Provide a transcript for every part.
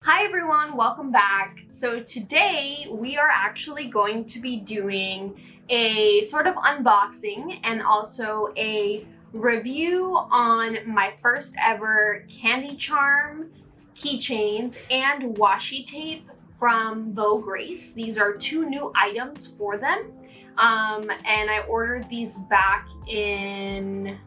Hi everyone, welcome back. So today we are actually going to be doing a sort of unboxing and also a review on my first ever candy charm, keychains, and washi tape from VoGrace. These are two new items for them. And I ordered these back in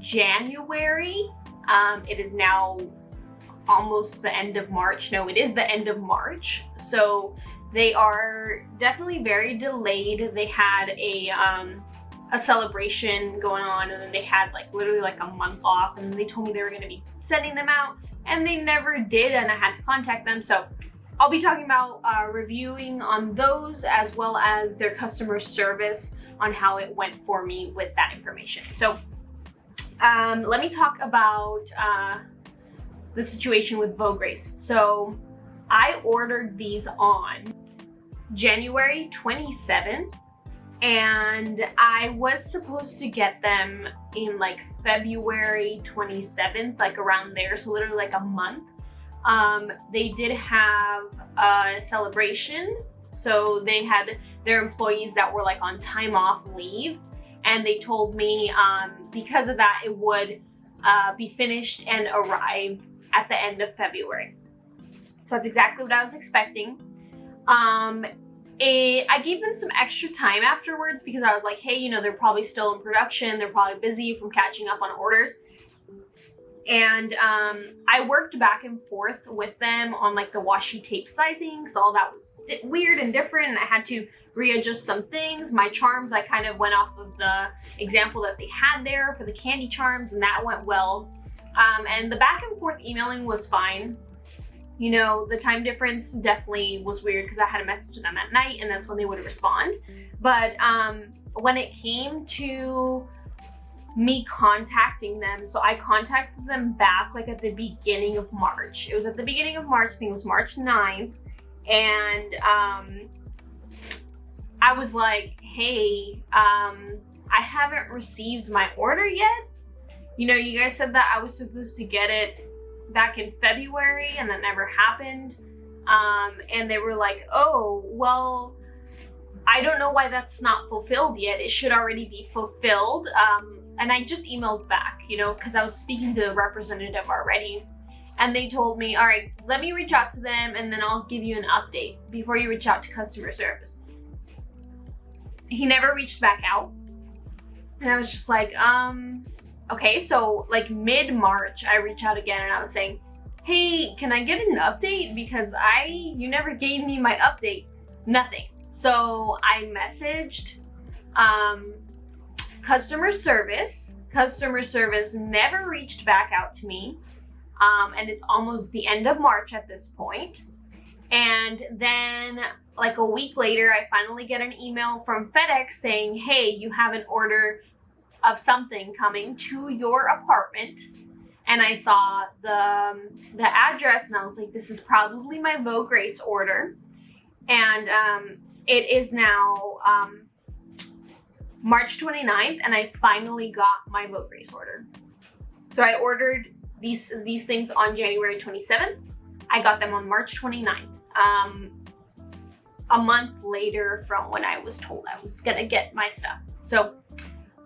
January. It is now almost the end of March. No, it is the end of March. So they are definitely very delayed. They had a celebration going on, and then they had literally a month off, and they told me they were going to be sending them out, and they never did, and I had to contact them. So I'll be talking about reviewing on those, as well as their customer service on how it went for me with that information. So let me talk about the situation with VoGrace. So I ordered these on January 27th, and I was supposed to get them in February 27th, around there, so literally a month. They did have a celebration, so they had their employees that were on time off leave, and they told me because of that it would be finished and arrive at the end of February. So that's exactly what I was expecting. I gave them some extra time afterwards because I was like, hey, they're probably still in production. They're probably busy from catching up on orders. And I worked back and forth with them on the washi tape sizing. So all that was weird and different, and I had to readjust some things. My charms, I kind of went off of the example that they had there for the candy charms, and that went well. And the back and forth emailing was fine. The time difference definitely was weird because I had to message them at night, and that's when they would respond. But when it came to me contacting them, so I contacted them back at the beginning of March. It was at the beginning of March, I think it was March 9th. And I was like, hey, I haven't received my order yet. You guys said that I was supposed to get it back in February, and that never happened. And they were like, oh, well, I don't know why that's not fulfilled yet. It should already be fulfilled. And I just emailed back, because I was speaking to the representative already. And they told me, all right, let me reach out to them, and then I'll give you an update before you reach out to customer service. He never reached back out. And I was just like, okay, so mid-March, I reached out again, and I was saying, hey, can I get an update? Because you never gave me my update. Nothing. So I messaged customer service. Customer service never reached back out to me. And it's almost the end of March at this point. And then a week later, I finally get an email from FedEx saying, hey, you have an order of something coming to your apartment. And I saw the address, and I was like, this is probably my VoGrace order. And it is now March 29th, and I finally got my VoGrace order. So I ordered these things on January 27th. I got them on March 29th. A month later from when I was told I was gonna get my stuff. So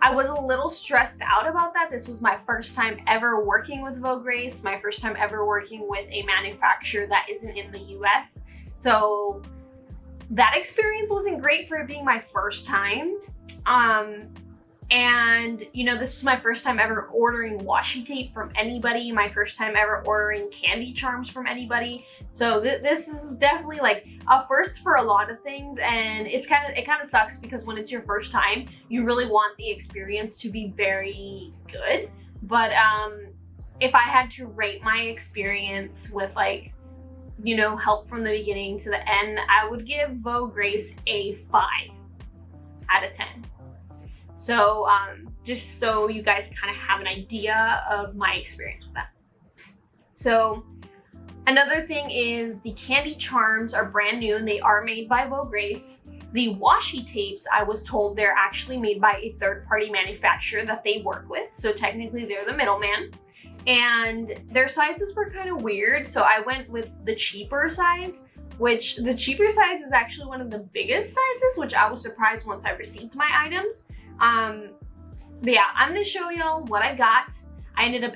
I was a little stressed out about that. This was my first time ever working with VoGrace, my first time ever working with a manufacturer that isn't in the US. So that experience wasn't great for it being my first time. And this was my first time ever ordering washi tape from anybody, my first time ever ordering candy charms from anybody. So this is definitely a first for a lot of things, and it kind of sucks because when it's your first time, you really want the experience to be very good. But if I had to rate my experience with help from the beginning to the end, I would give VoGrace a 5 out of 10. So just so you guys kind of have an idea of my experience with that. So another thing is the candy charms are brand new, and they are made by VoGrace. The washi tapes, I was told they're actually made by a third-party manufacturer that they work with. So technically they're the middleman. and their sizes were kind of weird, so I went with the cheaper size, which the cheaper size is actually one of the biggest sizes, which I was surprised once I received my items. But yeah, I'm gonna show y'all what I got. I ended up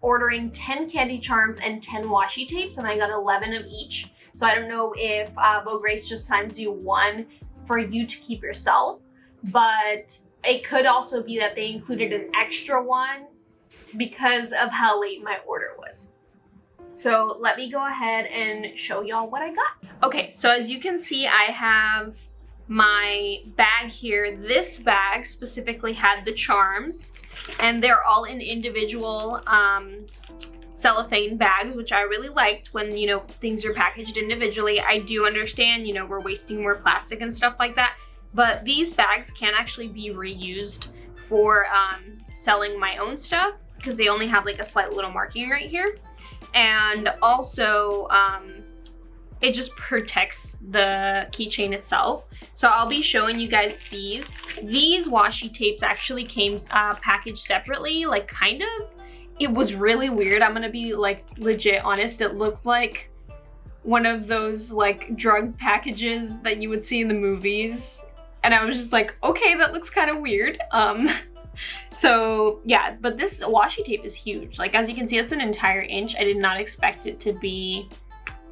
ordering 10 candy charms and 10 washi tapes, and I got 11 of each. So I don't know if VoGrace just sends you one for you to keep yourself, but it could also be that they included an extra one because of how late my order was. So let me go ahead and show y'all what I got. Okay, so as you can see, I have my bag here. This bag specifically had the charms, and they're all in individual cellophane bags, which I really liked when, you know, things are packaged individually. I do understand, you know, we're wasting more plastic and stuff like that, but these bags can actually be reused for selling my own stuff because they only have like a slight little marking right here. And also, it just protects the keychain itself. So I'll be showing you guys these. These washi tapes actually came packaged separately, like kind of. It was really weird. I'm gonna be like legit honest. It looked like one of those like drug packages that you would see in the movies. And I was just like, okay, that looks kind of weird. So yeah, but this washi tape is huge. Like, as you can see, it's an entire inch. I did not expect it to be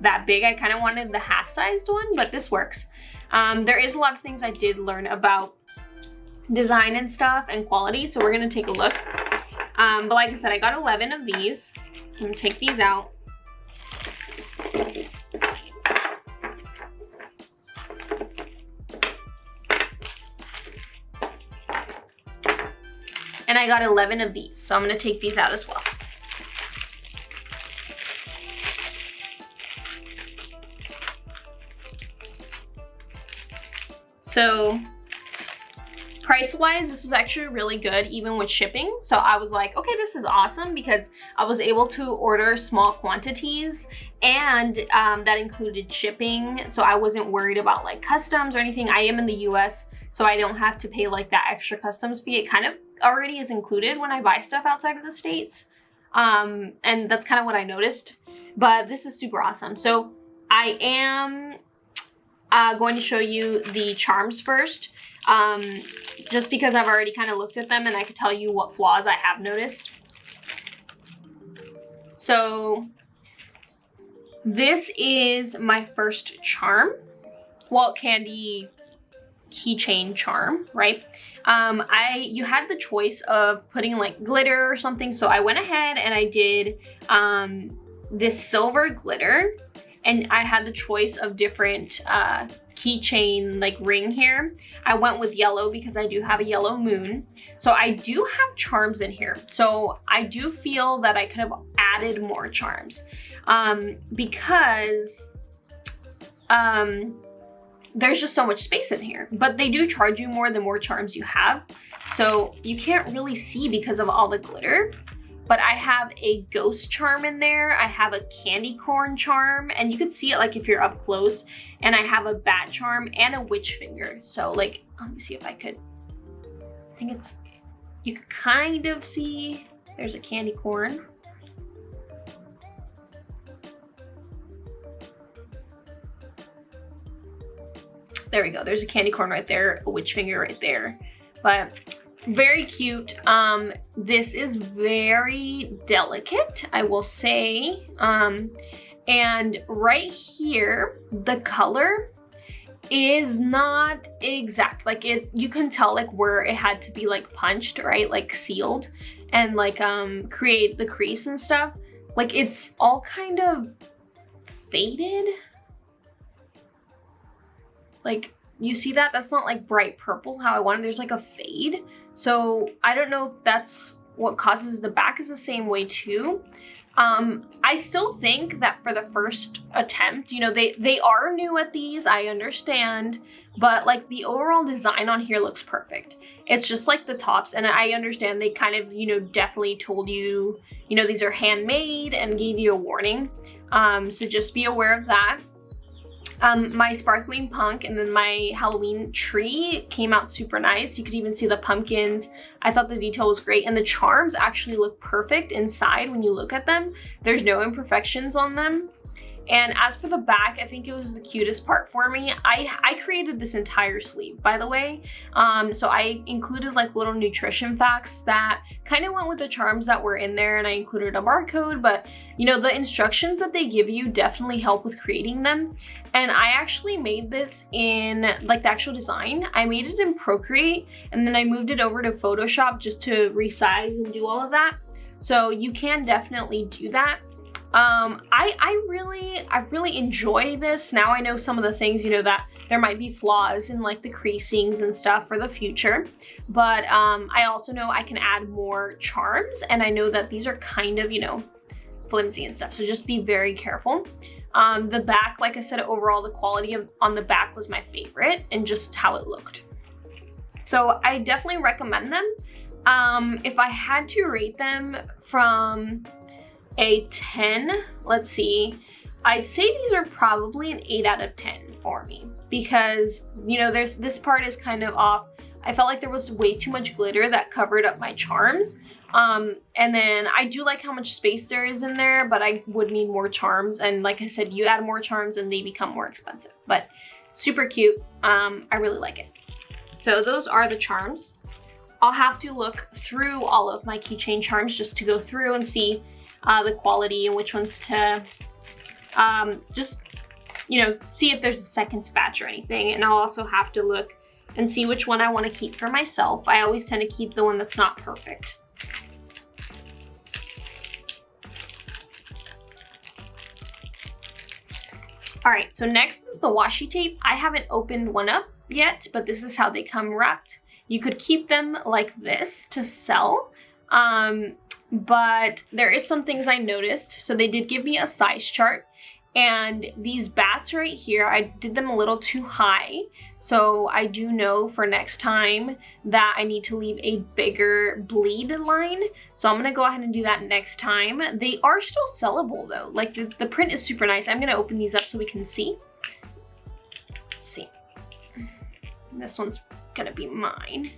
that big. I kind of wanted the half-sized one, but this works. There is a lot of things I did learn about design and stuff and quality, so we're gonna take a look. But like I said, I got 11 of these. I'm gonna take these out. And I got 11 of these, so I'm gonna take these out as well. So price-wise, this was actually really good, even with shipping. So I was like, okay, this is awesome, because I was able to order small quantities, and that included shipping. So I wasn't worried about like customs or anything. I am in the US, so I don't have to pay like that extra customs fee. It kind of already is included when I buy stuff outside of the States. And that's kind of what I noticed, but this is super awesome. So I am going to show you the charms first, just because I've already kind of looked at them and I could tell you what flaws I have noticed. So this is my first charm, Walt Candy keychain charm, right? You had the choice of putting like glitter or something, so I went ahead and I did this silver glitter, and I had the choice of different keychain like ring here. I went with yellow because I do have a yellow moon. So I do have charms in here. So I do feel that I could have added more charms because there's just so much space in here, but they do charge you more the more charms you have. So you can't really see because of all the glitter, but I have a ghost charm in there. I have a candy corn charm, and you can see it like if you're up close, and I have a bat charm and a witch finger. So like, let me see if I could, I think it's, you could kind of see, there's a candy corn. There we go, there's a candy corn right there, a witch finger right there. But very cute. This is very delicate, I will say. And right here, the color is not exact. Like you can tell like where it had to be like punched, right? Like sealed and like create the crease and stuff. Like it's all kind of faded. Like, you see that? That's not like bright purple how I wanted. There's like a fade. So I don't know if that's what causes. The back is the same way too. I still think that for the first attempt, you know, they are new at these, I understand, but like the overall design on here looks perfect. It's just like the tops, and I understand they kind of, you know, definitely told you, you know, these are handmade and gave you a warning. So just be aware of that. My sparkling punk and then my Halloween tree came out super nice. You could even see the pumpkins. I thought the detail was great, and the charms actually look perfect inside when you look at them. There's no imperfections on them. And as for the back, I think it was the cutest part for me. I created this entire sleeve, by the way. So I included like little nutrition facts that kind of went with the charms that were in there, and I included a barcode, but you know, the instructions that they give you definitely help with creating them. And I actually made this in like the actual design. I made it in Procreate, and then I moved it over to Photoshop just to resize and do all of that. So you can definitely do that. I really enjoy this. Now I know some of the things, you know, that there might be flaws in like the creasings and stuff for the future, but I also know I can add more charms, and I know that these are kind of, you know, flimsy and stuff, so just be very careful. The back, like I said, overall the quality on the back was my favorite, and just how it looked. So I definitely recommend them. If I had to rate them from a 10, let's see, I'd say these are probably an 8 out of 10 for me, because, you know, this part is kind of off. I felt like there was way too much glitter that covered up my charms. And then I do like how much space there is in there, but I would need more charms. And like I said, you add more charms and they become more expensive, but super cute. I really like it. So those are the charms. I'll have to look through all of my keychain charms just to go through and see the quality and which ones to just, you know, see if there's a second batch or anything. And I'll also have to look and see which one I want to keep for myself. I always tend to keep the one that's not perfect. All right, so next is the washi tape. I haven't opened one up yet, but this is how they come wrapped. You could keep them like this to sell. But there is some things I noticed. So they did give me a size chart, and these bats right here, I did them a little too high. So I do know for next time that I need to leave a bigger bleed line. So I'm gonna go ahead and do that next time. They are still sellable though. Like the print is super nice. I'm gonna open these up so we can see. Let's see. This one's gonna be mine.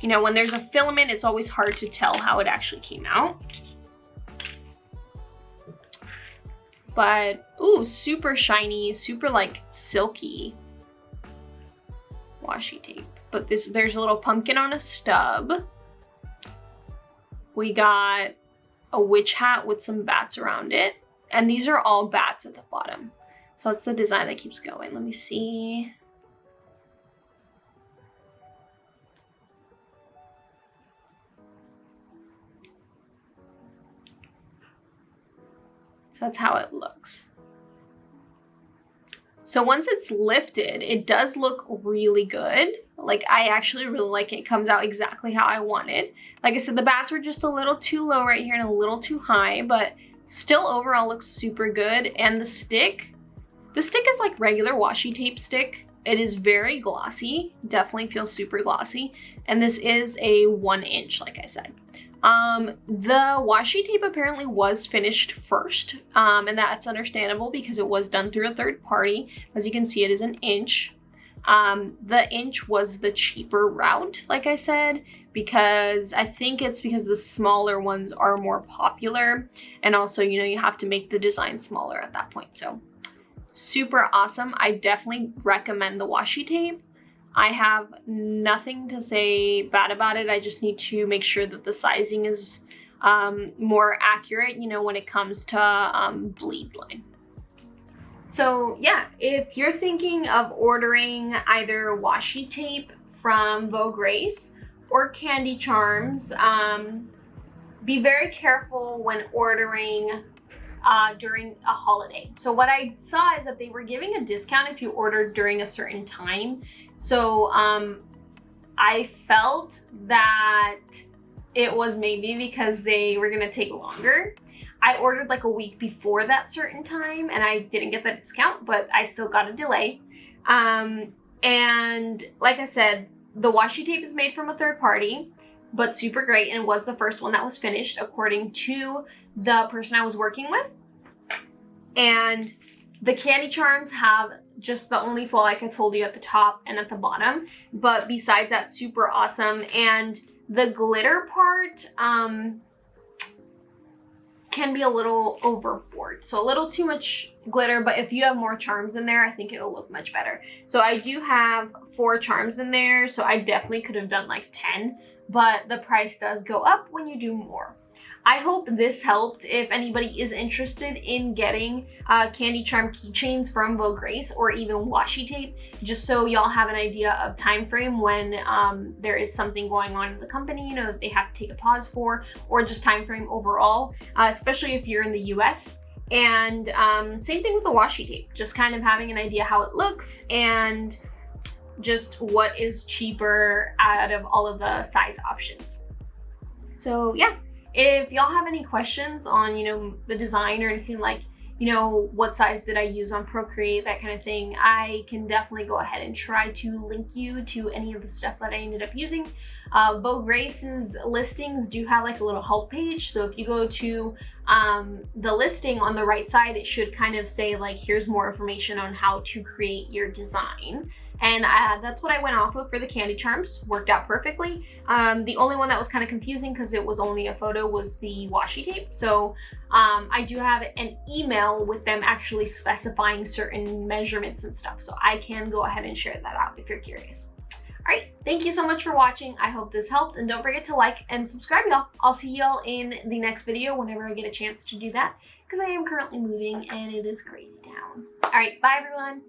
You know, when there's a filament, it's always hard to tell how it actually came out. But, ooh, super shiny, super like silky washi tape. But there's a little pumpkin on a stub. We got a witch hat with some bats around it. And these are all bats at the bottom. So that's the design that keeps going. Let me see. So that's how it looks. So once it's lifted, it does look really good. Like I actually really like it. It comes out exactly how I wanted. Like I said, the bats were just a little too low right here and a little too high, but still overall looks super good. And the stick is like regular washi tape stick. It is very glossy, definitely feels super glossy. And this is a 1 inch, like I said. The washi tape apparently was finished first, and that's understandable because it was done through a third party. As you can see, it is an inch. The inch was the cheaper route, like I said, because I think it's because the smaller ones are more popular, and also, you know, you have to make the design smaller at that point. So super awesome. I definitely recommend the washi tape. I have nothing to say bad about it. I just need to make sure that the sizing is more accurate, you know, when it comes to bleed line. So yeah, if you're thinking of ordering either washi tape from VoGrace or candy charms, be very careful when ordering during a holiday. So what I saw is that they were giving a discount if you ordered during a certain time. So I felt that it was maybe because they were gonna take longer. I ordered like a week before that certain time and I didn't get the discount, but I still got a delay. And like I said, the washi tape is made from a third party, but super great, and was the first one that was finished according to the person I was working with. And the candy charms have just the only flaw, like I told you, at the top and at the bottom. But besides that, super awesome. And the glitter part can be a little overboard. So a little too much glitter, but if you have more charms in there, I think it'll look much better. So I do have 4 charms in there, so I definitely could have done like 10, but the price does go up when you do more. I hope this helped if anybody is interested in getting candy charm keychains from VoGrace or even washi tape, just so y'all have an idea of time frame when there is something going on in the company, you know, that they have to take a pause for, or just time frame overall, especially if you're in the US. And same thing with the washi tape, just kind of having an idea how it looks and just what is cheaper out of all of the size options. So yeah. If y'all have any questions on, you know, the design or anything, like, you know, what size did I use on Procreate, that kind of thing, I can definitely go ahead and try to link you to any of the stuff that I ended up using. VoGrace's listings do have like a little help page. So if you go to the listing on the right side, it should kind of say like, here's more information on how to create your design. And that's what I went off of for the candy charms. Worked out perfectly. The only one that was kind of confusing because it was only a photo was the washi tape. So I do have an email with them actually specifying certain measurements and stuff. So I can go ahead and share that out if you're curious. All right, thank you so much for watching. I hope this helped, and don't forget to like and subscribe, y'all. I'll see y'all in the next video whenever I get a chance to do that, because I am currently moving and it is crazy town. All right, bye everyone.